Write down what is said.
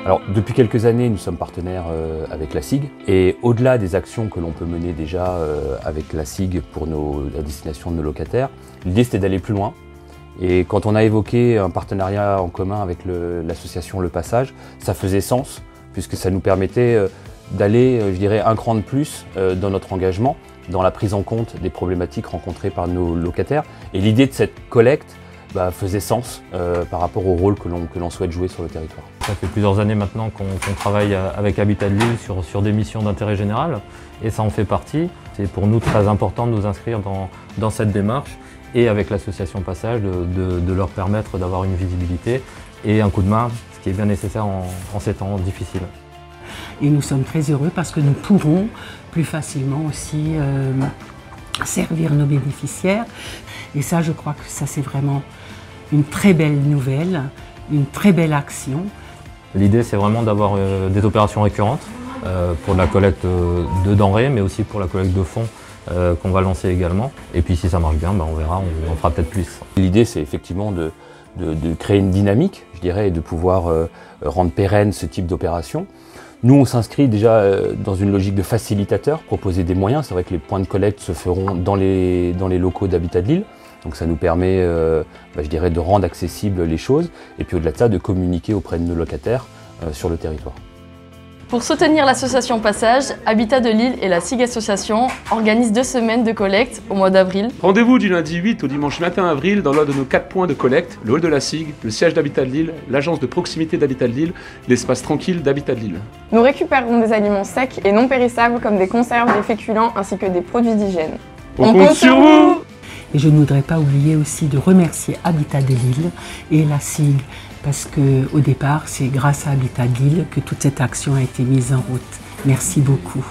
Alors, depuis quelques années, nous sommes partenaires avec la SIG et au-delà des actions que l'on peut mener déjà avec la SIG pour la destination de nos locataires, l'idée c'était d'aller plus loin. Et quand on a évoqué un partenariat en commun avec l'association Le Passage, ça faisait sens puisque ça nous permettait d'aller, je dirais, un cran de plus dans notre engagement, dans la prise en compte des problématiques rencontrées par nos locataires. Et l'idée de cette collecte faisait sens par rapport au rôle que l'on souhaite jouer sur le territoire. Ça fait plusieurs années maintenant qu'on travaille avec Habitat de Lille sur des missions d'intérêt général et ça en fait partie. C'est pour nous très important de nous inscrire dans cette démarche et avec l'association Passage de leur permettre d'avoir une visibilité et un coup de main, ce qui est bien nécessaire en ces temps difficiles. Et nous sommes très heureux parce que nous pourrons plus facilement aussi servir nos bénéficiaires. Et ça, je crois que ça c'est vraiment une très belle nouvelle, une très belle action. L'idée c'est vraiment d'avoir des opérations récurrentes pour la collecte de denrées, mais aussi pour la collecte de fonds qu'on va lancer également. Et puis si ça marche bien, on verra, on fera peut-être plus. L'idée c'est effectivement de créer une dynamique, je dirais, et de pouvoir rendre pérenne ce type d'opération. Nous, on s'inscrit déjà dans une logique de facilitateur, proposer des moyens. C'est vrai que les points de collecte se feront dans les locaux d'Habitat de Lille. Donc ça nous permet, je dirais, de rendre accessibles les choses et puis au-delà de ça, de communiquer auprès de nos locataires sur le territoire. Pour soutenir l'association Passage, Habitat de Lille et la SIG Association organisent 2 semaines de collecte au mois d'avril. Rendez-vous du lundi 8 au dimanche 21 avril dans l'un de nos 4 points de collecte, le hall de la SIG, le siège d'Habitat de Lille, l'agence de proximité d'Habitat de Lille, l'espace tranquille d'Habitat de Lille. Nous récupérerons des aliments secs et non périssables comme des conserves, des féculents ainsi que des produits d'hygiène. On compte sur vous! Et je ne voudrais pas oublier aussi de remercier Habitat de Lille et la SIG parce qu'au départ, c'est grâce à Habitat de Lille que toute cette action a été mise en route. Merci beaucoup.